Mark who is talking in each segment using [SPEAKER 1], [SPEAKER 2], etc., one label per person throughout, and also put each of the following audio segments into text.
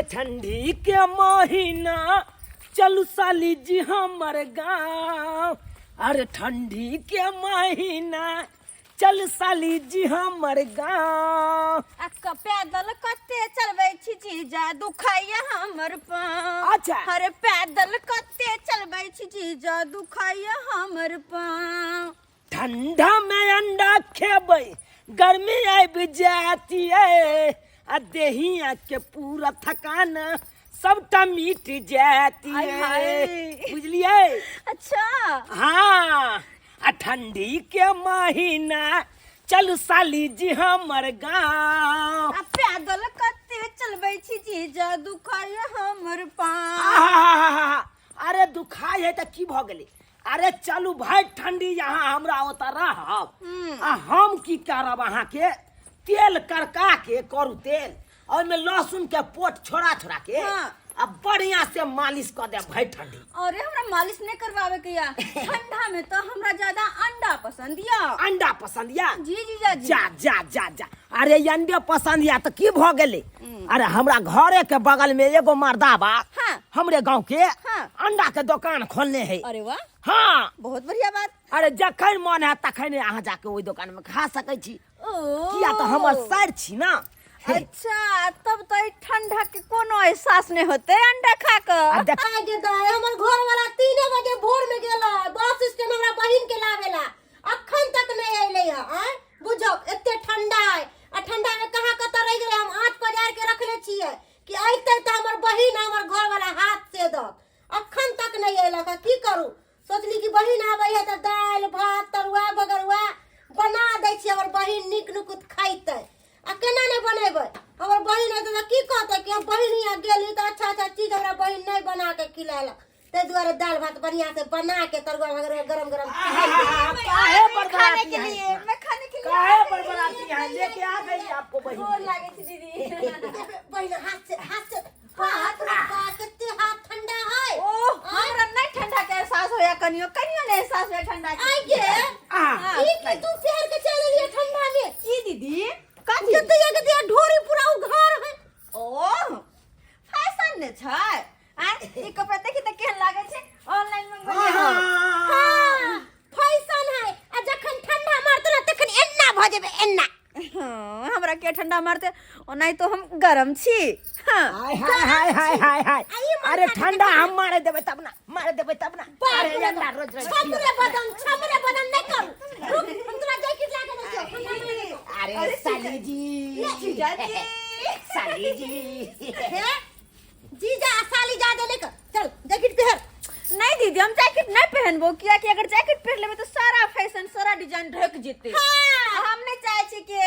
[SPEAKER 1] अरे ठंडी के महीना चलू साली जी हमर गाँव। अरे ठंडी के महीना चल साली जी हमर गाँव।
[SPEAKER 2] पैदल कते चलबै छी जीजा दुखाइया हमर पाँव।
[SPEAKER 1] अच्छा।
[SPEAKER 2] अरे पैदल कते चलबै छी जीजा दुखाइया हमर पाँव।
[SPEAKER 1] ठंडा में अंडा खेबै गर्मी आबि जाती है आ देहिया के पूरा थकान सबटा मिट जाती है। बुझलिए?
[SPEAKER 2] अच्छा।
[SPEAKER 1] हाँ आ ठंडी के महीना चल साली जी हमर गाँव।
[SPEAKER 2] पैदल कते चलबै छी जीजा दुखाइया हमर पाँव।
[SPEAKER 1] अरे दुखाई है तो की भ गेलै? अरे चलू भाई ठंडी यहाँ हमरा ओतऽ रहब आ हम की करब अहाँ के तेल करका के करू तेल और में लहसुन के पोट छोड़ा छोड़ा के अब बढ़िया से मालिश कर दे भाई ठंडी।
[SPEAKER 2] अरे हमरा मालिश नहीं करवावे के या ठंडा में तो हमरा ज्यादा अंडा पसंद या।
[SPEAKER 1] अंडा पसंद या?
[SPEAKER 2] जी जीजा जी।
[SPEAKER 1] जा जा जा जा। अरे अंडे पसंद या तो की भ गेलै? अरे हमरा घरे के बगल में एगो मर्दा बा हमरे गांव के अंडा के दुकान खोलने है।
[SPEAKER 2] अरे वाह।
[SPEAKER 1] हाँ
[SPEAKER 2] बहुत बढ़िया बात।
[SPEAKER 1] अरे जखन मन है तखन अहाँ जाके ओई दुकान में खा सकै छी। किया तो हमर सर छी ना।
[SPEAKER 2] अच्छा तब तो ठंडा के कोनो एहसास नहीं होते अंडा खा कर।
[SPEAKER 3] आगे दाय हमर घर वाला 3 बजे भोर में गेला बस स्टैंड हमरा बहिन के लावेला अखन तक नहीं आइले है। बुझो एते ठंडा है आ ठंडा में कहां कत रह गेले हम आँच पजार के रखले छिए कि आइते त हमर बहिन हमर घर वाला हाथ से द अखन तक नहीं आइला का की करू। सोचली कि बहिन आबै है त दाल भात तरुआ बगरुआ बना दै छी हमर बहिन निक नुकुत खाइते आ केना नहीं बनेबै। हमर बहिन है त की कहते कि हम बहिन यहाँ गेली त अच्छा अच्छा चीज हमरा बहिन नहीं बना के खिलाला ते दुआरे दाल भात बढ़िया से बना के तरुआ वगैरह गरम गरम
[SPEAKER 1] काहे
[SPEAKER 2] खाने के लिए मैं खाने के लिए
[SPEAKER 1] काहे बड़बड़ाती है? लेके आ गई आपको बहिन।
[SPEAKER 2] गोर लागे छी दीदी।
[SPEAKER 3] बहिन हाथ से हाथ कितने हाथ ठंडा है।
[SPEAKER 2] ओ हमरा नहीं ठंडा के एहसास होया कनियो नहीं एहसास होया ठंडा के।
[SPEAKER 3] आइए ई की तू शहर के चले लिए ठंडा में
[SPEAKER 2] की दीदी
[SPEAKER 3] कथि के ढोरी पूरा उघार है।
[SPEAKER 2] ओ फैशन ने छै आ ई कपड़ा देखि त केहन लागे छै ऑनलाइन मंगवा।
[SPEAKER 3] हां फैशन है आ जखन ठंडा मारत न तखन एन्ना भ जेबे एन्ना।
[SPEAKER 2] हमरा के ठंडा मारते ओनाई तो हम गरम छी।
[SPEAKER 1] हाय हाय हाय हाय हाय। अरे ठंडा हम मारे देबे तब ना। अरे अंडा रोज रोज
[SPEAKER 3] छमरे बदन नहीं करू। रुक हम तोरा जैकेट ला के दे।
[SPEAKER 1] अरे साली जी
[SPEAKER 2] जीजा जी
[SPEAKER 1] साली जी
[SPEAKER 3] जीजा साली जा दे लेकर चल जैकेट पहन।
[SPEAKER 2] नहीं दीदी हम जैकेट नहीं पहनबो किया कि अगर जैकेट पहन लेबे तो सारा फैशन सारा डिजाइन ढक जेते। हम नहीं चाहे छी कि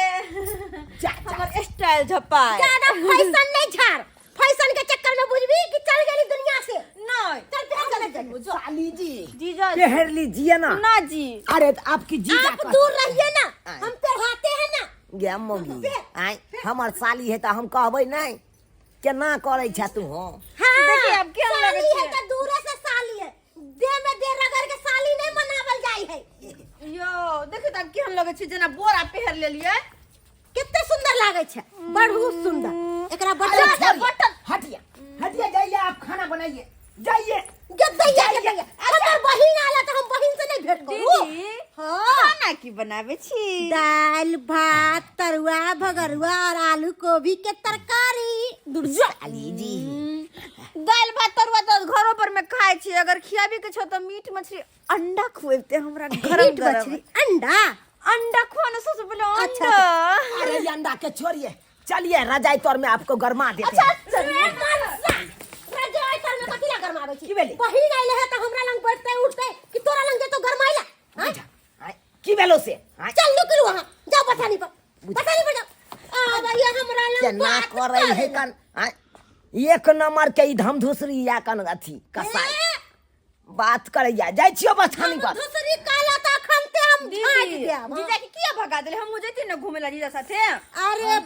[SPEAKER 2] हमर स्टाइल झपाए।
[SPEAKER 3] ज्यादा फैशन नहीं झाड़ फैशन के चक्कर में बुझबी कि चल गेली दुनिया से।
[SPEAKER 2] नहीं
[SPEAKER 3] चल पहन के
[SPEAKER 1] साली जी
[SPEAKER 2] जीजा
[SPEAKER 1] पहन लीजिए ना।
[SPEAKER 2] ना जी।
[SPEAKER 1] अरे आपकी जीजा
[SPEAKER 3] आप दूर रहिए ना हम पहनाते हैं ना।
[SPEAKER 1] गे मौगी आय हमर साली है त हम कहबै नहीं केना करै छ तू हो।
[SPEAKER 2] देखिए अब क्या लगे
[SPEAKER 3] साली है
[SPEAKER 2] छै
[SPEAKER 3] त दूर से साली है दे में दे रगड़ के साली नहीं मनावल जाई है।
[SPEAKER 2] यो देखिए त अब केहन लगे छै जना बोरा पहन लेलिए
[SPEAKER 3] कितने सुंदर लागे छै बहुत सुंदर। एकरा बटन
[SPEAKER 1] हटिया जाइए आप खाना बनाइए जाइए।
[SPEAKER 3] गद्दैया हमर बहिन आला त हम बहिन से नहीं भेट करू।
[SPEAKER 2] दीदी
[SPEAKER 3] हां
[SPEAKER 2] खाना की बनावे छी?
[SPEAKER 3] दाल भात तरुआ भगरुआ और आलू गोभी के तरकारी।
[SPEAKER 1] साली जी
[SPEAKER 2] दाल भात तरुआ तो घरों पर में खाए छी अगर खियाबी के छो तो मीट मछली अंडा खुएते हमरा गरम
[SPEAKER 3] मीट
[SPEAKER 2] गरम
[SPEAKER 3] मछली अंडा
[SPEAKER 2] अंडा खुआने सबसे पहले
[SPEAKER 3] अच्छा,
[SPEAKER 2] अंडा।
[SPEAKER 1] अरे अंडा के छोड़िए चलिए रजाई तौर में आपको गरमा देते
[SPEAKER 3] अच्छा
[SPEAKER 1] हैं।
[SPEAKER 3] रजाई तर में कथि ला गरमावे छी?
[SPEAKER 1] की भेलै?
[SPEAKER 3] बहिन आइले है त हमरा लंग बैठते उठते कि तोरा लंग जे तो गरमाइला।
[SPEAKER 1] की भेलो से?
[SPEAKER 3] चल निकल वहां जा बथानी पर जा। आ भैया हमरा लंग
[SPEAKER 1] केना
[SPEAKER 3] बात
[SPEAKER 1] करे है कन एक नंबर के ई धमधुसरी या कन अथी कसाई बात करैया जाय छियो बथानी पर।
[SPEAKER 3] दूसरी काला त खनते हम झाड़ देब।
[SPEAKER 2] जीजा के किया भगा देले हम जेती न घुमेला जीजा साथे।
[SPEAKER 3] अरे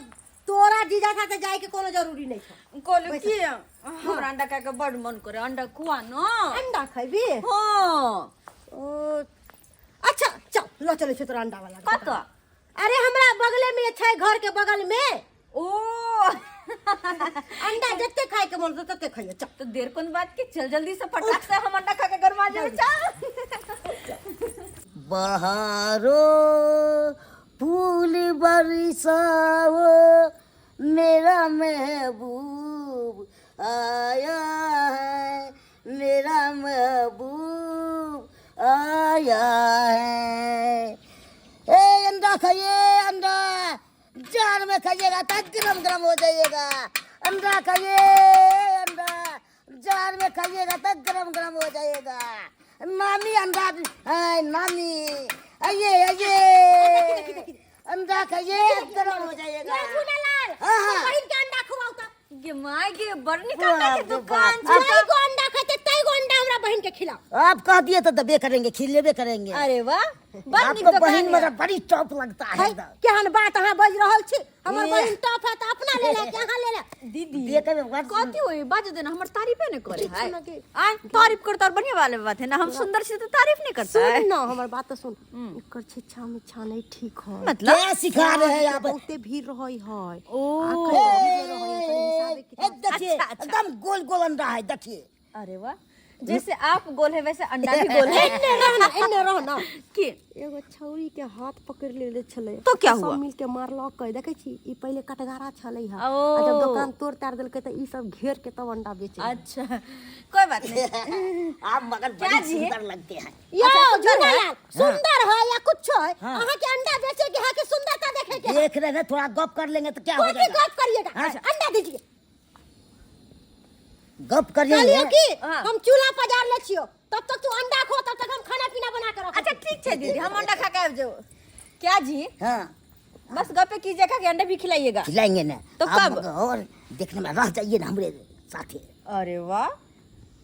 [SPEAKER 3] तोरा जीजा साथे जाए के कोनो जरूरी नहीं है।
[SPEAKER 2] कोले की हमरा अंडा खाए के बड़ मन करे अंडा खुआ न।
[SPEAKER 3] अंडा खइबी?
[SPEAKER 2] हां
[SPEAKER 3] ओ अच्छा चल लो चले तोरा अंडा वाला।
[SPEAKER 2] कत?
[SPEAKER 3] अरे हमरा बगले में छै घर के बगल में।
[SPEAKER 2] ओ
[SPEAKER 3] अंडा जितने खाए के मन तते खाइए चल।
[SPEAKER 2] तो देर कौन बात की, चल जल्दी से फटाक से हम अंडा खा के घर में आ जाए। चल
[SPEAKER 4] बहारो फूल बरसाओ मेरा महबूब आया है, मेरा महबूब आया है। ए अंडा खाइए, अंडा जार में खाइएगा तो गरम गरम हो जाइएगा। अंडा खाइए, अंडा जार में खाइएगा तो गरम गरम हो जाइएगा। नानी अंडा है, नानी आइए आइए, अंडा खाइए गरम हो जाइएगा।
[SPEAKER 3] ये सुनालाल
[SPEAKER 4] हाँ, हाँ।
[SPEAKER 3] बहन के अंडा खवाओ त
[SPEAKER 2] ये माँ के बरनी काका के दुकान
[SPEAKER 3] तई
[SPEAKER 2] से।
[SPEAKER 3] को अंडा खाते तई को अंडा हमरा बहन के खिलाओ।
[SPEAKER 4] आप कह दिए तो दबे करेंगे, खिलेबे करेंगे।
[SPEAKER 2] अरे वाह, बरनी
[SPEAKER 4] आपको बहन
[SPEAKER 2] दुकान
[SPEAKER 4] मगर बड़ी टॉप लगता है
[SPEAKER 3] है
[SPEAKER 4] एकदम।
[SPEAKER 3] केहन बात अहाँ बज रहल छी। हमर
[SPEAKER 4] ये।
[SPEAKER 3] बहन टॉप है त अपना ले ले के अहाँ ले ले।
[SPEAKER 2] दीदी
[SPEAKER 4] देखे में बड़
[SPEAKER 2] कथी होई बाज देना, हमर तारीफ है न करे
[SPEAKER 3] ठीक
[SPEAKER 2] है।
[SPEAKER 3] सुना के।
[SPEAKER 2] आ तारीफ करता और बढ़िया वाले बात है ना, हम सुंदर से तो तारीफ नहीं करता है।
[SPEAKER 3] सुन ना हमर बात तो सुन। एकर छिछा में छा नहीं ठीक है।
[SPEAKER 2] मतलब
[SPEAKER 4] क्या सिखा रहे हैं आप?
[SPEAKER 3] बहुते भीड़ रहई है।
[SPEAKER 2] ओ
[SPEAKER 4] देखिए
[SPEAKER 2] अच्छा, अच्छा।
[SPEAKER 4] एकदम गोल गोल अंडा है, देखिए।
[SPEAKER 2] अरे वाह, जैसे आप गोल है वैसे अंडा भी गोल है।
[SPEAKER 3] एन्ने रह ना।
[SPEAKER 2] की
[SPEAKER 3] एगो छौरी के हाथ पकड़ लेले छले
[SPEAKER 2] तो क्या
[SPEAKER 3] सब
[SPEAKER 2] हुआ?
[SPEAKER 3] मिल के मारलक कह देखे छी ई पहले कटगारा छले है
[SPEAKER 2] ओ।
[SPEAKER 3] आ जब दुकान तोड़ तार देलकै त ई सब घेर के तब अंडा बेचे।
[SPEAKER 2] अच्छा कोई बात नहीं।
[SPEAKER 4] आप मगर
[SPEAKER 2] क्या
[SPEAKER 4] बड़ी
[SPEAKER 2] जी?
[SPEAKER 4] सुंदर लगते हैं।
[SPEAKER 3] यो
[SPEAKER 2] अच्छा, सुंदर है?
[SPEAKER 3] झूलालाल सुंदर है या कुछ है
[SPEAKER 4] हाँ।
[SPEAKER 3] अहाँ के अंडा बेचे के है कि सुंदरता देखे के है?
[SPEAKER 4] देख रहे हैं, थोड़ा गप कर लेंगे तो क्या हो
[SPEAKER 3] कोई भी
[SPEAKER 4] जाएगा।
[SPEAKER 3] गप करिएगा
[SPEAKER 4] अच्छा।
[SPEAKER 3] अंडा दीजिए।
[SPEAKER 4] गप करिए
[SPEAKER 3] चलिए कि
[SPEAKER 2] हाँ।
[SPEAKER 3] हम चूल्हा पजार ले छियो तब तक तू अंडा खो तब तक हम खाना पीना बना के रखो।
[SPEAKER 2] अच्छा ठीक है दीदी, हम अंडा खा के आब जाओ। क्या जी,
[SPEAKER 4] हाँ
[SPEAKER 2] बस गपे कीजिएगा कि अंडा भी खिलाइएगा।
[SPEAKER 4] खिलाएंगे ना।
[SPEAKER 2] तो
[SPEAKER 4] आप
[SPEAKER 2] कब?
[SPEAKER 4] मगर और देखने में रह जाइए ना हमारे साथे।
[SPEAKER 2] अरे वाह,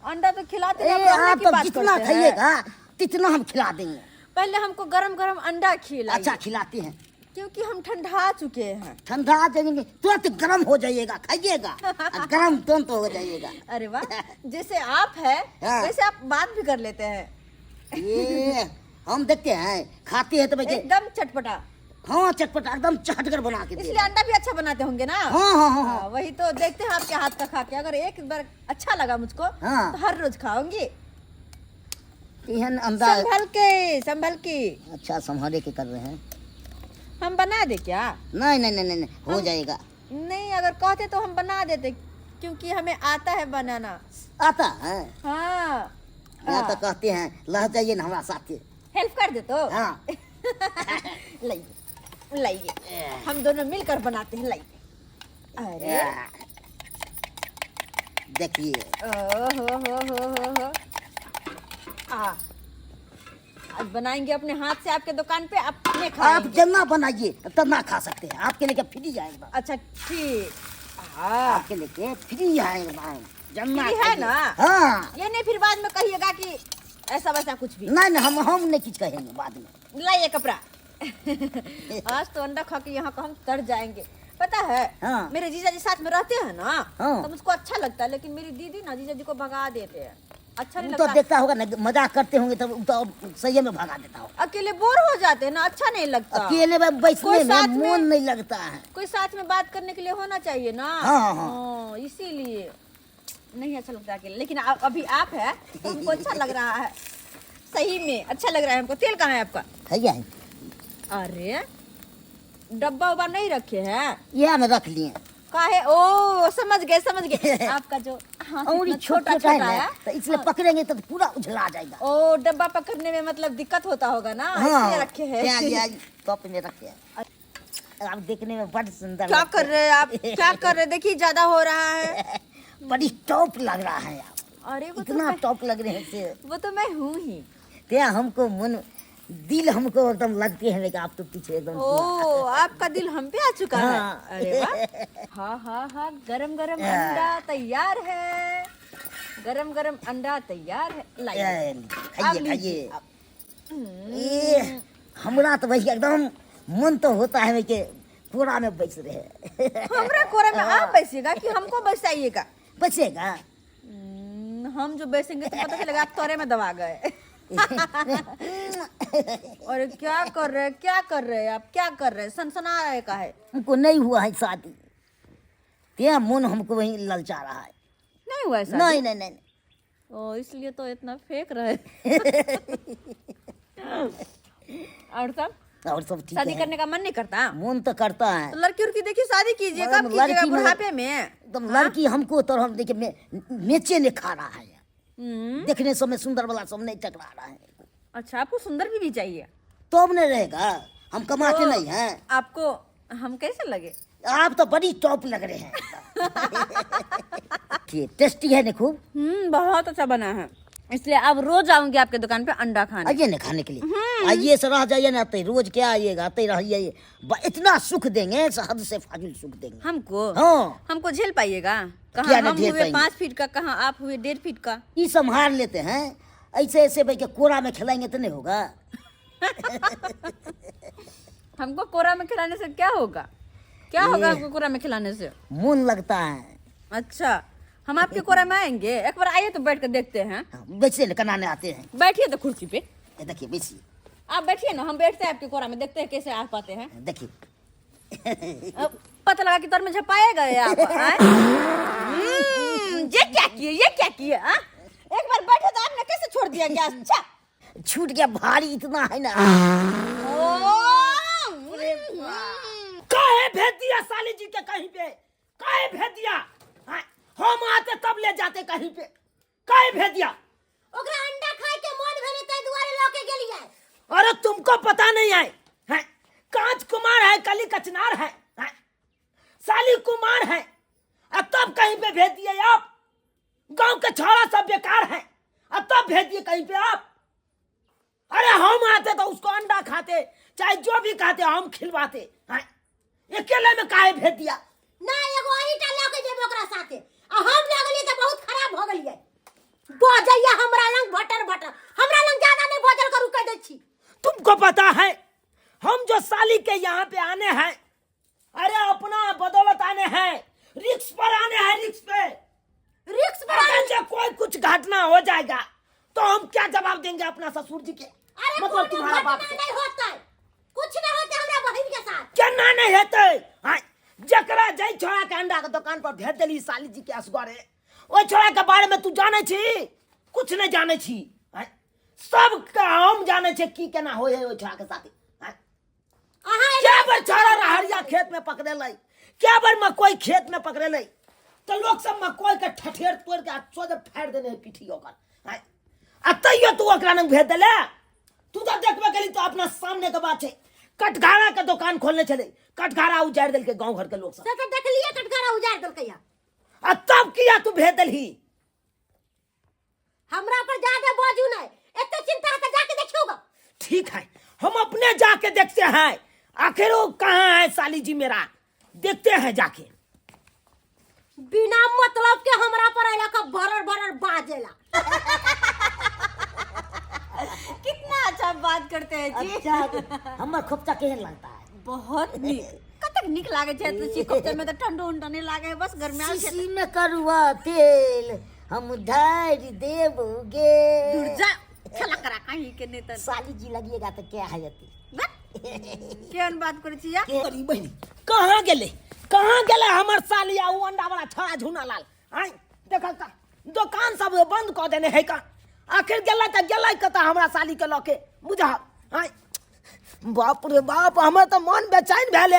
[SPEAKER 2] अंडा तो खिलाते
[SPEAKER 4] ए,
[SPEAKER 2] हैं, आप
[SPEAKER 4] आप
[SPEAKER 2] की
[SPEAKER 4] तो
[SPEAKER 2] बात
[SPEAKER 4] जितना
[SPEAKER 2] करते हैं।
[SPEAKER 4] खाइएगा तितना हम खिला देंगे।
[SPEAKER 2] पहले हमको गरम गरम अंडा खिलाइए।
[SPEAKER 4] अच्छा खिलाते हैं,
[SPEAKER 2] क्योंकि हम ठंडा चुके हैं।
[SPEAKER 4] ठंडा आ जाएंगे तुरंत गर्म हो जाइएगा, खाइएगा गर्म तुरंत हो जाइएगा।
[SPEAKER 2] अरे वाह, जैसे आप है
[SPEAKER 4] हाँ।
[SPEAKER 2] वैसे आप बात भी कर लेते हैं,
[SPEAKER 4] ये हम देखते हैं, खाते हैं तो भाई
[SPEAKER 2] एकदम चटपटा।
[SPEAKER 4] हाँ चटपटा एकदम चटकर बना के दे।
[SPEAKER 2] इसलिए अंडा भी अच्छा बनाते होंगे ना।
[SPEAKER 4] हाँ हाँ हाँ हाँ।
[SPEAKER 2] हाँ, वही तो देखते हैं आपके हाथ का खा के। अगर एक बार अच्छा लगा मुझको
[SPEAKER 4] हाँ।
[SPEAKER 2] तो हर रोज खाऊंगी।
[SPEAKER 4] इहन अंडा
[SPEAKER 2] संभल के
[SPEAKER 4] अच्छा संभाले के कर रहे हैं।
[SPEAKER 2] हम बना दे क्या?
[SPEAKER 4] नहीं नहीं नहीं नहीं हो जाएगा।
[SPEAKER 2] नहीं, अगर कहते तो हम बना देते, क्योंकि हमें आता है बनाना।
[SPEAKER 4] आता है
[SPEAKER 2] हाँ,
[SPEAKER 4] यहाँ तो कहते हैं लह जाइए ना हमारा साथे।
[SPEAKER 2] हेल्प कर दे तो।
[SPEAKER 4] हाँ
[SPEAKER 2] लाइए लाइए, हम दोनों मिलकर बनाते हैं। लाइए। अरे
[SPEAKER 4] देखिए
[SPEAKER 2] हो। आज बनाएंगे अपने हाथ से आपके दुकान पे, अपने
[SPEAKER 4] आप
[SPEAKER 2] खाएंगे।
[SPEAKER 4] जितना बनाइए ततना खा सकते हैं। आपके लिए फ्री आएगा,
[SPEAKER 2] अच्छा ठीक। हाँ,
[SPEAKER 4] आपके लिए फ्री आएगा जन्ना
[SPEAKER 2] फ्री है ना?
[SPEAKER 4] हाँ
[SPEAKER 2] ये नहीं फिर बाद में कहिएगा कि ऐसा वैसा कुछ भी।
[SPEAKER 4] नहीं नहीं हम नहीं कुछ कहेंगे बाद में।
[SPEAKER 2] लाइए कपड़ा। आज तो अंडा खा के यहाँ का हम तर जाएंगे। पता है
[SPEAKER 4] हाँ।
[SPEAKER 2] मेरे जीजा जी साथ में रहते हैं ना,
[SPEAKER 4] हाँ।
[SPEAKER 2] तो मुझको अच्छा लगता है, लेकिन मेरी दीदी ना जीजा जी को भगा देते हैं। अच्छा नहीं
[SPEAKER 4] वो तो
[SPEAKER 2] लगता।
[SPEAKER 4] देखता होगा ना, मजाक करते होंगे तो सही में भगा देता होगा।
[SPEAKER 2] अकेले बोर हो जाते हैं ना, अच्छा नहीं लगता।
[SPEAKER 4] अकेले में बैठने
[SPEAKER 2] कोई साथ
[SPEAKER 4] में
[SPEAKER 2] में-
[SPEAKER 4] मन नहीं लगता है।
[SPEAKER 2] कोई साथ में बात करने के लिए होना चाहिए ना।
[SPEAKER 4] हाँ, हाँ।
[SPEAKER 2] हाँ, इसीलिए नहीं अच्छा लगता अकेले। लेकिन अभी आप है तो हमको अच्छा लग रहा है, सही में अच्छा लग रहा है हमको। तेल कहाँ है आपका?
[SPEAKER 4] है क्या है?
[SPEAKER 2] अरे डब्बा उब्बा नहीं रखे हैं?
[SPEAKER 4] यह में रख लिए।
[SPEAKER 2] काहे? ओ समझ गए आपका जो हाथ
[SPEAKER 4] और
[SPEAKER 2] इतना
[SPEAKER 4] ये छोटा
[SPEAKER 2] छोटा
[SPEAKER 4] है
[SPEAKER 2] छोटा
[SPEAKER 4] ना,
[SPEAKER 2] है।
[SPEAKER 4] तो इसलिए पकड़ेंगे तो पूरा उझला जाएगा।
[SPEAKER 2] ओ डब्बा पकड़ने में मतलब दिक्कत होता होगा ना,
[SPEAKER 4] हाँ
[SPEAKER 2] इसलिए रखे
[SPEAKER 4] प्याज
[SPEAKER 2] हैं।
[SPEAKER 4] व्याज कप में रखे हैं। आप देखने में बड़ सुंदर
[SPEAKER 2] क्या
[SPEAKER 4] लगते
[SPEAKER 2] कर रहे हैं आप? क्या कर रहे हैं? देखिए ज्यादा हो रहा है।
[SPEAKER 4] बड़ी टॉप लग रहा है आप।
[SPEAKER 2] अरे वो तो
[SPEAKER 4] इतना
[SPEAKER 2] मैं,
[SPEAKER 4] टॉप लग रहे हैं से
[SPEAKER 2] वो तो मैं हूँ ही।
[SPEAKER 4] क्या हमको मन दिल हमको एकदम लगते हैं, लेकिन आप तो पीछे एकदम
[SPEAKER 2] ओ आपका दिल हम पे आ चुका है।
[SPEAKER 4] हाँ।
[SPEAKER 2] अरे वाह। हाँ, गरम गरम अंडा तैयार है। गरम गरम अंडा तैयार है। लाइए आप
[SPEAKER 4] खाइए
[SPEAKER 2] लीजिए।
[SPEAKER 4] खाइए। ये हमरा तो भैया एकदम मन तो होता है कि पूरा में बैठ रहे।
[SPEAKER 2] हमरा कोरा में आप बैसिएगा कि हमको बैसाइएगा?
[SPEAKER 4] बचेगा।
[SPEAKER 2] हम जो बैसेंगे तो पता चलेगा आप तोरे में दबा गए। और क्या कर रहे हैं आप? क्या कर रहे हैं? सनसना रहे का है?
[SPEAKER 4] हमको नहीं हुआ है शादी। ते मन हमको वही ललचा रहा है।
[SPEAKER 2] नहीं हुआ ऐसा?
[SPEAKER 4] नहीं नहीं नहीं नहीं।
[SPEAKER 2] ओ, इसलिए तो इतना फेंक रहे। और सब
[SPEAKER 4] और सब ठीक
[SPEAKER 2] शादी
[SPEAKER 4] है।
[SPEAKER 2] करने का मन नहीं करता?
[SPEAKER 4] मन तो करता है।
[SPEAKER 2] तो लड़की उड़की देखिए, शादी कीजिए।
[SPEAKER 4] अरे
[SPEAKER 2] कब कीजिएगा?
[SPEAKER 4] लड़की में-
[SPEAKER 2] बुढ़ापे में?
[SPEAKER 4] एकदम लड़की हमको तो हम देखिए मेचे ने खा रहा है। देखने समय सुंदर वाला सब नहीं टकरा रहा है।
[SPEAKER 2] अच्छा, आपको सुंदर भी चाहिए?
[SPEAKER 4] तो अब नहीं रहेगा, हम कमाते नहीं हैं।
[SPEAKER 2] आपको हम कैसे लगे?
[SPEAKER 4] आप तो बड़ी टॉप लग रहे हैं। टेस्टी है ना खूब।
[SPEAKER 2] बहुत अच्छा बना है, इसलिए अब रोज आऊंगी आपके दुकान पे अंडा खाने।
[SPEAKER 4] आइए ना खाने के लिए। आइए से रह जाइए ना, आते रोज क्या आइएगा, आते रहिए। इतना सुख देंगे, हद से फाजिल सुख देंगे
[SPEAKER 2] हमको।
[SPEAKER 4] हाँ।
[SPEAKER 2] हमको झेल पाइएगा?
[SPEAKER 4] क्या
[SPEAKER 2] कहाँ
[SPEAKER 4] ना
[SPEAKER 2] हम
[SPEAKER 4] झेल
[SPEAKER 2] हुए
[SPEAKER 4] पाएंगे?
[SPEAKER 2] 5 फीट का, कहाँ आप हुए 1.5 फीट का।
[SPEAKER 4] ये संभाल लेते हैं। ऐसे ऐसे भाई के कोरा में खिलाएंगे तो नहीं होगा।
[SPEAKER 2] हमको कोरा में खिलाने से क्या होगा? क्या होगा हमको कोरा में खिलाने से?
[SPEAKER 4] मन लगता है।
[SPEAKER 2] अच्छा, हम आपके कोरा में आएंगे? एक बार आइए तो बैठ कर देखते हैं।
[SPEAKER 4] वैसे न कनाने आते हैं।
[SPEAKER 2] बैठिए तो कुर्सी पे।
[SPEAKER 4] ये देखिए वैसी,
[SPEAKER 2] आप बैठिए ना, हम बैठते हैं आपके कोरा में, देखते हैं कैसे आ पाते हैं।
[SPEAKER 4] देखिए।
[SPEAKER 2] अब पता लगा कि तौर में झपाए गए आप। आए? ये क्या किए, ये क्या किए? एक बार बैठे तो आपने कैसे छोड़ दिया गैस? अच्छा,
[SPEAKER 4] छूट गया, भारी इतना है ना।
[SPEAKER 1] काहे भेज दिया साली जी के कहीं पे? काहे भेज दिया? हाँ, हम आते तब ले जाते कहीं पे। काहे भेज दिया?
[SPEAKER 3] ओकरा अंडा खाए के मन भेले तै दुआरे लौके गेलियै।
[SPEAKER 1] अरे तुमको पता नहीं है, हैं? कांच कुमार है, कली कचनार है, हैं? साली कुमार है, और तब कहीं पे भेज दिए आप? गांव के छोरा सब बेकार है, और तब भेज दिए कहीं पे आप? अरे हम आते तो उसको अंडा खाते, चाहे जो भी खाते हम खिलवाते, हैं? अकेले में काहे भेज दिया?
[SPEAKER 3] ना एगो ईटा लौके जेबे ओकरा साथे। आ हम लगलिए त बहुत खराब हो गेलियै। बजैया हमरा लंग भटर भटर। हमरा लंग ज्यादा नहीं बजल करू कह दै छी।
[SPEAKER 1] तुमको पता है हम जो साली के यहाँ पे आने हैं, अरे अपना बदौलत आने हैं, रिक्स पर आने हैं, रिक्स पे।
[SPEAKER 3] रिक्स पर
[SPEAKER 1] अगर जो कोई कुछ घटना हो जाएगा तो हम क्या जवाब देंगे अपना ससुर जी के?
[SPEAKER 3] अरे
[SPEAKER 1] मतलब तुम्हारा बाप
[SPEAKER 3] घटना
[SPEAKER 1] के।
[SPEAKER 3] नहीं होता है। कुछ नहीं होता हमरा बहिन के साथ।
[SPEAKER 1] क्या ना नहीं हेते? हाँ, जकरा जय छोड़ा के अंडा के दुकान पर भेज देली साली जी के असगरे, ओ छोड़ा के बारे में तू जाने छी? कुछ नहीं जाने छी। हाँ, सब का हम जाने छे की केना होय है ओ छोड़ा के साथे। हाँ,
[SPEAKER 3] अहाँ
[SPEAKER 1] क्या बार छोड़ा रहरिया खेत में पकड़े लै, क्या बार मकोई खेत में पकड़े लै, तो लोग सब मकोई के ठठेर तोड़ के सोझे फाड़ देने हैं पीठी ओकर। हाँ, आ तैयो तू ओकरा नंग भेज देले? तू तो देखबे केली तो अपना सामने के बात है। कटघारा के दुकान खोलने चले, कटघारा उजाड़ दिल के गांव घर के लोग सब।
[SPEAKER 3] से देख लिए कटकारा उजाड़ देलकैया।
[SPEAKER 1] आ तब किया तू भेज दिलही?
[SPEAKER 3] हमरा पर ज्यादा बाजू नहीं। एते चिंता है त जाके देखियोगा।
[SPEAKER 1] ठीक है, हम अपने जाके देखते हैं आखिर वो कहाँ है साली जी मेरा, देखते हैं जाके।
[SPEAKER 3] बिना मतलब के हमरा पर आइला का बरर बरर बाजेला।
[SPEAKER 2] कितना अच्छा बात करते हैं जी।
[SPEAKER 4] अच्छा, हमर खोपचा केहन लगता है?
[SPEAKER 2] बहुत नीक। कतक नीक लागे छै तो चिकते में तो ठंडो उंडो नहीं लागे, बस गर्मी आ
[SPEAKER 4] शीशी में करुआ तेल हम ढार देबोगे।
[SPEAKER 2] दूर जा, चला करा कहीं के नहीं तो।
[SPEAKER 4] साली जी लगिएगा तो क्या है यति?
[SPEAKER 2] केहन बात करे छी या?
[SPEAKER 1] अरे बहनी कहाँ गेले, कहाँ गेले हमर सालिया वो अंडा वाला छोड़ा झूना लाल? आई देखा का दुकान सब बंद कर देने है का? आखिर गेला त गेला कता हमरा साली के लके बुझा। आई बाप रे बाप, हमें तो मन बेचैन भेले,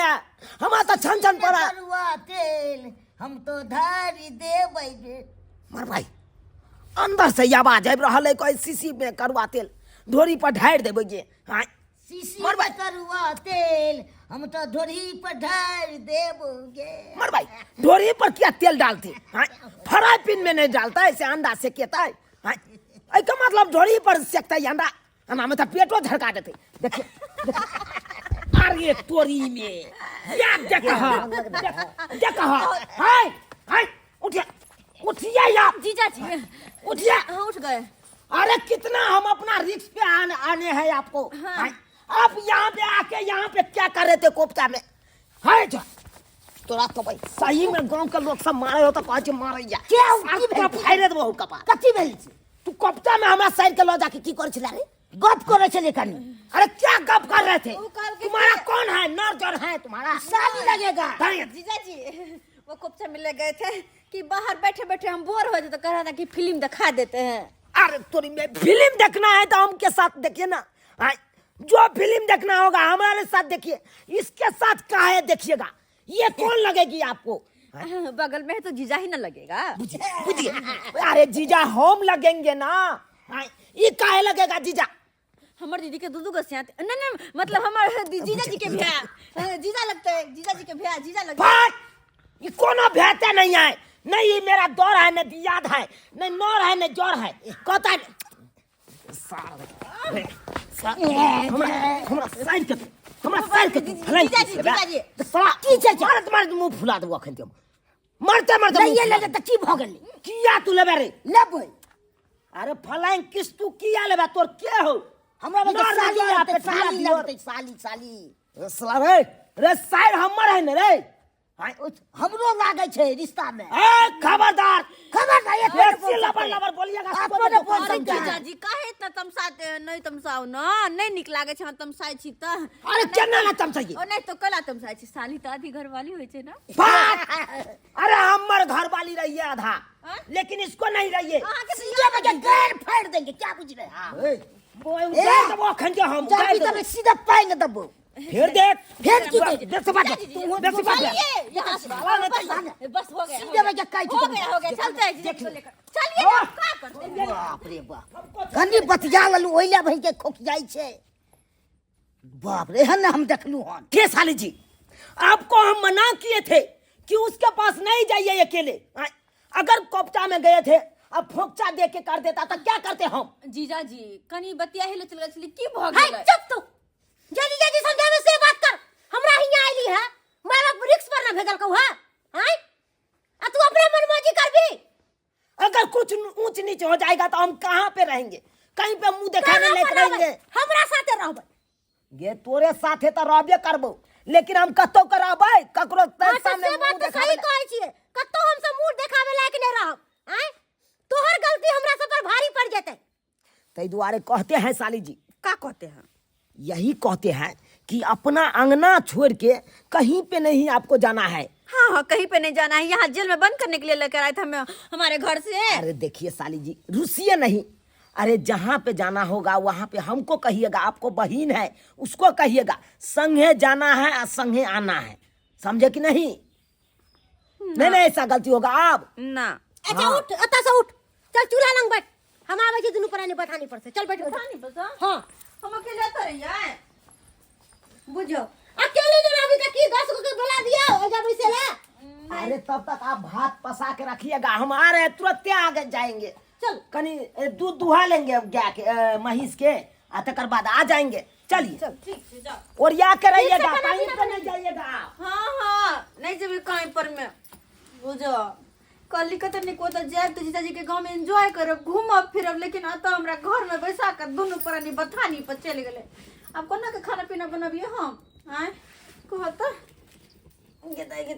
[SPEAKER 1] हमरा तो छन छन पड़ा।
[SPEAKER 4] करुआ तेल हम तो धारी देबोगे।
[SPEAKER 1] मर भाई अंदर से आवाज आबि रहल है, कोई शीशी में करुआ तेल ढोरी पर ढार देबे जे। हाँ
[SPEAKER 4] शीशी
[SPEAKER 1] मर भाई।
[SPEAKER 4] में करुआ तेल हम तो ढोरी पर ढार देबोगे।
[SPEAKER 1] मर भाई ढोरी पर क्या तेल डालते? हाँ फ्राई पैन में नहीं डालता है, ऐसे अंडा सेकेता है। हाँ ऐका मतलब ढोरी पर सेकता है अंडा, हमारे तो पेटो झड़का देते। देखिए अरे तोरी में या देखा हाय हाय उठिए उठिए या
[SPEAKER 2] जीजा जी
[SPEAKER 1] उठिए।
[SPEAKER 2] हाँ, उठ गए।
[SPEAKER 1] अरे कितना हम अपना रिक्स पे आने हैं आपको।
[SPEAKER 2] हाँ।
[SPEAKER 1] हाँ। आप यहाँ पे आके यहाँ पे क्या कर रहे थे कोपता में? हाय जा तोरा तो भाई सही में गांव के लोग सब मारे हो तो कहे मारे जा
[SPEAKER 4] क्या
[SPEAKER 1] आपका फायदे दो कपा
[SPEAKER 4] कथी भेल छी?
[SPEAKER 1] तू कोपता में हमारा साइड के लो जाके की करे छला रे?
[SPEAKER 4] गप करे छले कनी।
[SPEAKER 1] अरे क्या गप कर रहे थे?
[SPEAKER 2] वो कल के
[SPEAKER 1] तुम्हारा कौन है? नर जर है तुम्हारा?
[SPEAKER 4] साली लगेगा।
[SPEAKER 1] दाएं।
[SPEAKER 2] जीजा जी वो कब से मिलने गए थे कि बाहर बैठे बैठे हम बोर हो जाते, तो कह रहा था कि फिल्म दिखा देते हैं।
[SPEAKER 1] अरे तोरी में फिल्म देखना है तो हम के साथ देखिए ना। जो फिल्म देखना होगा हमारे साथ देखिए, इसके साथ काहे देखिएगा? ये कौन लगेगी आपको?
[SPEAKER 2] बगल में है तो जीजा ही ना लगेगा।
[SPEAKER 1] बुझिए, अरे जीजा हम लगेंगे ना। ये काहे लगेगा जीजा?
[SPEAKER 2] हमारे दीदी के दूधू गसिया नहीं मतलब हमारे जीजा जी के भैया जीजा लगते हैं, जीजा जी के भैया जीजा लगते हैं।
[SPEAKER 1] ये कोनो भेते नहीं है, नहीं ये मेरा दौर है, न याद है, न नौर है, न जोर है, कहता है हमरा साइड के तुम्हारे मुंह फुला दो अखन तुम मरते मरते
[SPEAKER 4] नहीं ये लगे तो की भ गेली
[SPEAKER 1] किया तू लेबे रे?
[SPEAKER 4] लेबै।
[SPEAKER 1] अरे फलाइन किस तू किया लेबे? तोर के हो?
[SPEAKER 4] हमरा में
[SPEAKER 1] नौर
[SPEAKER 4] साली
[SPEAKER 1] लगिया
[SPEAKER 4] लगतै,
[SPEAKER 1] पे
[SPEAKER 4] साली
[SPEAKER 1] दियोर।
[SPEAKER 4] लगतै, साली साली।
[SPEAKER 1] रे साला रे, रे साइड हमर है न रे।
[SPEAKER 4] हमरो लागे छै रिश्ता में।
[SPEAKER 1] ए खबरदार,
[SPEAKER 4] खबरदार ये
[SPEAKER 1] ऐसे लबर लबर बोलिएगा।
[SPEAKER 4] अपने बोल
[SPEAKER 2] अरे
[SPEAKER 4] सकता है।
[SPEAKER 2] जीजा जी काहे इतना तमसाते नहीं? तमसाओ ना, नहीं निक लागे छै हम तमसाई छी त।
[SPEAKER 1] अरे केना ना तम चाहिए?
[SPEAKER 2] ओ नहीं तो कला तमसाई छी, साली तो आधी घर वाली होय छै ना।
[SPEAKER 1] अरे हमर घर वाली रही है आधा, लेकिन इसको नहीं रही है।
[SPEAKER 2] अहाँ के तो
[SPEAKER 4] सीधे में के पैर फाड़ देंगे, क्या बुझ रहे हैं?
[SPEAKER 1] वो खंजे हम
[SPEAKER 4] जाबी तब सीधा पाएंगे दबो।
[SPEAKER 1] फिर देख,
[SPEAKER 4] फिर की देख?
[SPEAKER 1] देख से बात, देख से बात।
[SPEAKER 2] चलिए यहाँ से बस हो गया,
[SPEAKER 4] सीधे में के काई
[SPEAKER 2] हो गया चलते हैं जीजा जी को लेकर। चलिए
[SPEAKER 1] हाँ।
[SPEAKER 2] ना, क्या करते हैं?
[SPEAKER 4] बाप रे बाप। गंदी बतिया ललू ओइला भई के खोक जाई छे। बाप रे हन हम देखलू हन।
[SPEAKER 1] के साली जी, आपको हम मना किए थे कि उसके पास नहीं जाइए अकेले। अगर कोपचा में गए थे, अब फोकचा दे के कर देता तो क्या करते हम?
[SPEAKER 2] जीजा जी कनी बतिया ही ले चल गई की भाग
[SPEAKER 3] हाय
[SPEAKER 2] गए।
[SPEAKER 3] चुप तू। जल्दी जल्दी समझावे से बात कर। हमरा हिया आइली है, मां बाप रिक्स पर ना भेजल कहू है? हाय आ तू अपने मनमर्जी करबी?
[SPEAKER 1] अगर कुछ ऊंच नीच हो जाएगा तो हम कहाँ पे रहेंगे? कहीं पे मुंह दिखाने लायक रहेंगे?
[SPEAKER 3] हमरा साथे रहबै।
[SPEAKER 1] ये तोरे साथे तो रहबे करबो, लेकिन हम कतो कराबै ककरो
[SPEAKER 3] हां
[SPEAKER 1] सामने
[SPEAKER 3] से
[SPEAKER 1] मुंह
[SPEAKER 3] बात तो
[SPEAKER 1] दिखावे
[SPEAKER 3] सही
[SPEAKER 1] ला।
[SPEAKER 3] कहै छियै। कत्तो हम सब मुंह देखावे लायक नहीं रहब। हाय तोहर गलती हमरा सब पर भारी पड़ जेतै।
[SPEAKER 1] तै दुआरे कहते हैं साली जी,
[SPEAKER 2] का कहते हैं?
[SPEAKER 1] यही कहते हैं कि अपना अंगना छोड़ के कहीं पे नहीं आपको जाना है।
[SPEAKER 2] हाँ हाँ कहीं पे नहीं जाना है, यहाँ जेल में बंद करने के लिए लेकर आए थे हमें हमारे घर से।
[SPEAKER 1] अरे देखिए साली जी, रुसिए नहीं। अरे जहाँ पे जाना होगा वहाँ पे हमको कहिएगा, आपको बहन है उसको कहिएगा, संगे जाना है और संगे आना है, समझे कि नहीं? नहीं नहीं ऐसा गलती होगा आप
[SPEAKER 2] ना।
[SPEAKER 3] अच्छा
[SPEAKER 1] हाँ।
[SPEAKER 3] उठ, अता से उठ, चल चूल्हा लंग बैठ। हम आवे छी दुनू परानी बथानी पर से। चल बैठ।
[SPEAKER 2] नहीं पता
[SPEAKER 3] हां
[SPEAKER 2] हम अकेले तो रह जाए, बुझो।
[SPEAKER 3] अकेले नहीं रहबी त की 10 को बुला दिया हो जा बैसे ले।
[SPEAKER 1] अरे तब तक आप भात पसा के रखिएगा, हम आ रहे हैं, तुरंत आगे जाएंगे।
[SPEAKER 3] चल
[SPEAKER 1] कनी दूध दुहा लेंगे गाय के महिष के, और तकर बाद आ जाएंगे। चलिए
[SPEAKER 2] ठीक है जाओ।
[SPEAKER 1] और या के रहिएगा,
[SPEAKER 3] ठीक से खाना
[SPEAKER 1] कहीं
[SPEAKER 3] पीना
[SPEAKER 1] पे नहीं जाइएगा।
[SPEAKER 2] हाँ हाँ नहीं जब कहीं पर में बुझो कल कत निको तो जाए तो जीजा जी के गांव में एंजॉय करब, घूमब फिरब, लेकिन आता हमरा घर में बैसा कर दोनों परानी बथानी पर चले गेले। अब कोना के खाना पीना बनबिए हम? आए कहत गेदे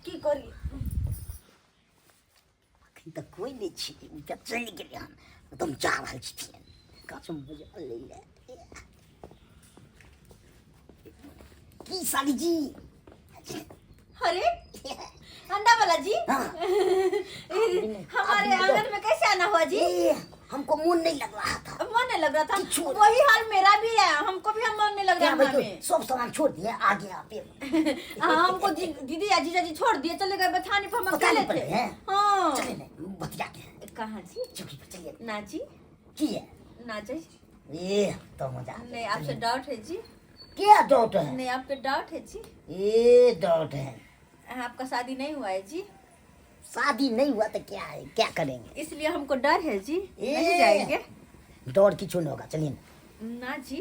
[SPEAKER 2] की करी?
[SPEAKER 4] अखन तक कोई नहीं छी, उनका चल गेले हन। तुम जा रहल छी कसम बुझ ले ले। की साली जी?
[SPEAKER 2] अरे अंडा वाला जी
[SPEAKER 4] हाँ।
[SPEAKER 2] हमारे आंगन में कैसे आना हुआ जी?
[SPEAKER 4] हमको मन नहीं लग रहा था।
[SPEAKER 2] मन नहीं लग रहा था,
[SPEAKER 4] छोड़।
[SPEAKER 2] वही हाल मेरा भी है, हमको भी हम मन नहीं लग रहा
[SPEAKER 4] क्या
[SPEAKER 2] है
[SPEAKER 4] भाई
[SPEAKER 2] हमें।
[SPEAKER 4] सब सामान छोड़ दिया, आ गया आप ये।
[SPEAKER 2] हमको दीदी या जीजा जी छोड़ दिए, चले गए बथानी पर, हम
[SPEAKER 4] बथानी
[SPEAKER 2] अकेले
[SPEAKER 4] पर
[SPEAKER 2] थे।
[SPEAKER 4] हैं?
[SPEAKER 2] हाँ
[SPEAKER 4] चले नहीं बतिया के
[SPEAKER 2] कहाँ जी?
[SPEAKER 4] चौकी पर चलिए।
[SPEAKER 2] नाची
[SPEAKER 4] की है?
[SPEAKER 2] नाचे
[SPEAKER 4] ये तो मजा
[SPEAKER 2] नहीं, आपसे डाउट है जी।
[SPEAKER 4] क्या डाउट है?
[SPEAKER 2] नहीं आपके डाउट है जी।
[SPEAKER 4] ये डाउट है।
[SPEAKER 2] आपका शादी नहीं हुआ है जी,
[SPEAKER 4] शादी नहीं हुआ तो क्या है, क्या करेंगे?
[SPEAKER 2] इसलिए हमको डर है जी,
[SPEAKER 4] ए!
[SPEAKER 2] नहीं जाएंगे
[SPEAKER 4] दौड़ की छोड़ होगा, चलिए ना।
[SPEAKER 2] ना जी।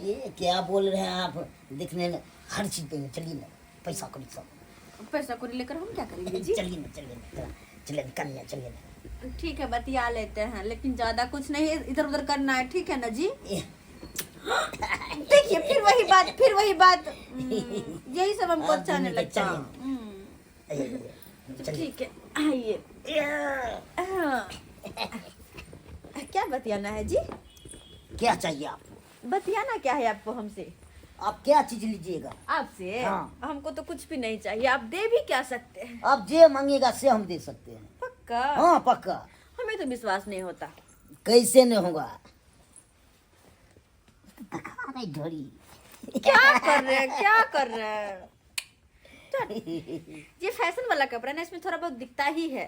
[SPEAKER 4] ये क्या बोल रहे हैं आप? दिखने में हर चीज देंगे, चलिए ना। पैसा कौड़ी सब
[SPEAKER 2] पैसा को लेकर हम क्या करेंगे जी?
[SPEAKER 4] चलिए ना, चलिए ना, चलिए ना, कन्या चलिए ना।
[SPEAKER 2] ठीक है बतिया लेते हैं, लेकिन ज्यादा कुछ नहीं इधर उधर करना है, ठीक है ना जी?
[SPEAKER 4] ये,
[SPEAKER 2] देखिए फिर वही बात यही सब हमको
[SPEAKER 4] आप
[SPEAKER 2] अच्छा नहीं
[SPEAKER 4] दोनों
[SPEAKER 2] लगता।
[SPEAKER 4] ये, चलिए।
[SPEAKER 2] ठीक है आइए। हाँ। क्या बतियाना है जी?
[SPEAKER 4] क्या चाहिए आपको?
[SPEAKER 2] बतियाना क्या है आपको हमसे?
[SPEAKER 4] आप क्या चीज लीजिएगा?
[SPEAKER 2] आपसे
[SPEAKER 4] हाँ।
[SPEAKER 2] हमको तो कुछ भी नहीं चाहिए, आप दे भी क्या सकते हैं?
[SPEAKER 4] आप जे मांगेगा से हम दे सकते हैं।
[SPEAKER 2] पक्का?
[SPEAKER 4] हाँ पक्का।
[SPEAKER 2] हमें तो विश्वास नहीं होता।
[SPEAKER 4] कैसे नहीं होगा? दिखा नहीं ढोरी।
[SPEAKER 2] क्या कर रहे हैं, क्या कर रहे हैं? ये फैशन वाला कपड़ा ना, इसमें थोड़ा बहुत दिखता ही है।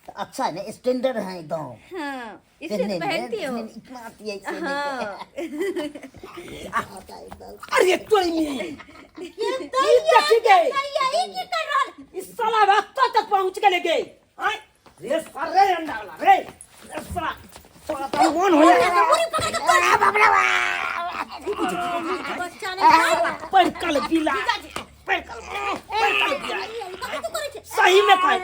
[SPEAKER 4] अच्छा है ना, स्टैंडर्ड है एकदम।
[SPEAKER 2] हाँ, इसलिए तो पहनती हो।
[SPEAKER 4] इतना आती है इसमें
[SPEAKER 2] हाँ।
[SPEAKER 1] अरे तोरी में
[SPEAKER 3] ये
[SPEAKER 1] देखी गई
[SPEAKER 3] यही की कर रहल।
[SPEAKER 1] इस साला वक्त तक पहुंच के ले गई। हाय रे सारे अंडा वाला रे साला साला तो मन हो जाएगा।
[SPEAKER 3] बच्चा ने
[SPEAKER 1] पड़कल बिला पड़कल बिला सही में कह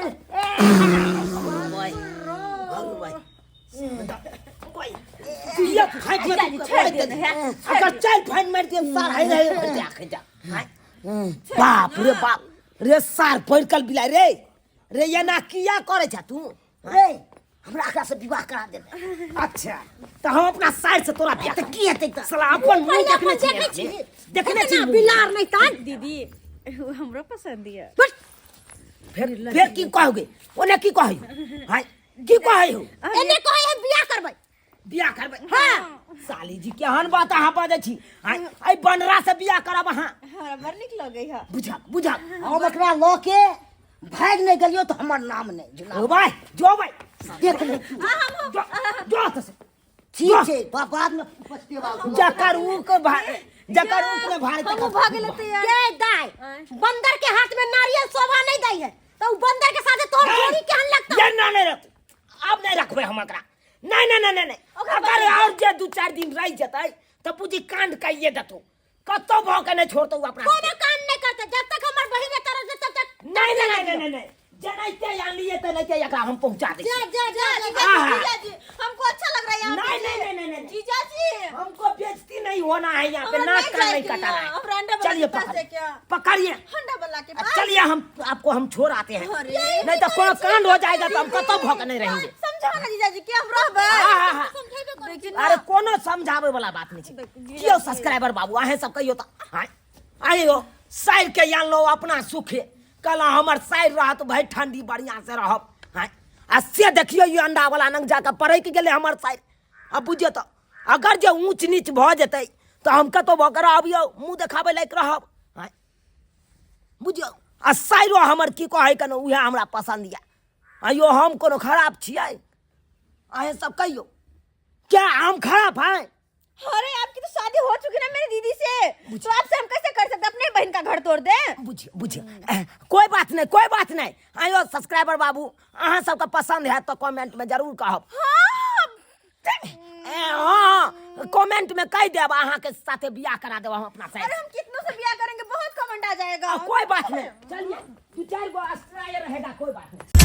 [SPEAKER 1] कोई ये खाई अगर चल फाइन मार दे सार है रे देख जा बाप रे बाप रे सार पड़कल बिला रे रे ये ना किया करे छ तू
[SPEAKER 4] रे हमरा एकरा से विवाह करा दे।
[SPEAKER 1] अच्छा तो हम अपना साइड से तोरा बियाह
[SPEAKER 4] तो की हेतै त?
[SPEAKER 1] साला अपन मुंह देखने
[SPEAKER 3] देखे
[SPEAKER 1] छी
[SPEAKER 3] छी।
[SPEAKER 1] देखने छी
[SPEAKER 3] इतना बिलार नहीं तान।
[SPEAKER 2] दीदी वो हमरो पसंद है।
[SPEAKER 1] फिर की कहोगे ओने की कहै हाय की कहै हो
[SPEAKER 3] एने कहे है बियाह करबै।
[SPEAKER 1] बियाह करबै हां साली जी केहन बात अहाँ बाजै छी हाय आई बनरा से बियाह करब अहाँ
[SPEAKER 2] हमरा बड़ नीक लगे है।
[SPEAKER 1] बुझा
[SPEAKER 4] हम एकरा ल के भाग नहीं गलियो तो हमर नाम नहीं जुना।
[SPEAKER 1] ओ भाई जो भाई
[SPEAKER 4] देख ले
[SPEAKER 1] जो तो से
[SPEAKER 4] ठीक छै बाद में पछतेवा होगा।
[SPEAKER 1] जकर ऊक ने भाई
[SPEAKER 2] हम भागे लगते यार।
[SPEAKER 3] के दाई बंदर के हाथ में नारियल शोभा नहीं दई है, तो उ बंदर के साथे तोर जोड़ी केहन लगता?
[SPEAKER 1] ये ना नहीं रख अब नहीं रखबे हम एकरा नहीं अगर और जे दू चार दिन रह जतै तो पूजी कांड कइए दतो कतो भ के नहीं छोड़तो अपना
[SPEAKER 3] कोनो काम नहीं करते जब तक हमर बहिन के तरफ से तब तक।
[SPEAKER 1] नहीं जनाइते या लिए तो नहीं एकरा हम पहुंचा दे
[SPEAKER 3] जा जा जा
[SPEAKER 2] जीजा जी हमको अच्छा लग रहा है यहाँ।
[SPEAKER 1] नहीं
[SPEAKER 2] जीजा जी
[SPEAKER 1] हमको बेइज्जती नहीं होना है यहाँ पे
[SPEAKER 2] हमरा
[SPEAKER 1] नाच का नहीं
[SPEAKER 2] जाएगी
[SPEAKER 1] कटा
[SPEAKER 2] यहाँ।
[SPEAKER 1] है
[SPEAKER 2] हमरा अंडा वाला
[SPEAKER 1] चलिए
[SPEAKER 2] के पास है क्या?
[SPEAKER 1] पकड़िए
[SPEAKER 2] अंडा वाला के पास।
[SPEAKER 1] चलिए हम आपको हम छोड़ आते हैं
[SPEAKER 2] अरे,
[SPEAKER 1] नहीं तो कोई कांड हो जाएगा तो हम कतो भौंक नहीं रहेंगे
[SPEAKER 2] समझाओ ना जीजा जी कि हम रहबै।
[SPEAKER 1] हाँ।
[SPEAKER 2] देखिए ना,
[SPEAKER 1] अरे कोनो समझावे वाला बात नहीं है क्यों सब्सक्राइबर बाबू आहे सब कहियो तो आइयो साइड के यान लो अपना सुखे कल हमर साइड रहत भाई ठंडी बढ़िया से रहब आ से देखियो ये अंडा वाला नंग जाकर पड़क गेले हमर साइड अब बुझियो तो अगर जे ऊंच नीच भ जेतै तो हम कतो भकर आबियो मुंह देखाबे लायक रहब बुझियो आ साइडो हमर की कहै कन उहे हमरा पसंद या आइयो हम कोनो खराब छियै आहे सब कहियो क्या हम खराब हैं
[SPEAKER 2] अरे आपकी तो शादी हो चुकी ना मेरी दीदी से, तो आपसे हम कैसे कर सकते अपने बहन का घर तोड़ दे?
[SPEAKER 1] बुझिए कोई बात नहीं आइयो सब्सक्राइबर बाबू अहाँ सबका पसंद है तो कमेंट में जरूर कहब। हाँ कमेंट में कह देब अहाँ के साथे बियाह करा देब हम अपना साइड।
[SPEAKER 2] अरे हम कितनों से बियाह करेंगे, बहुत कमेंट आ जाएगा।
[SPEAKER 1] कोई बात नहीं चलिए 2-4 गो अस्ट्राय रहेगा कोई बात नहीं।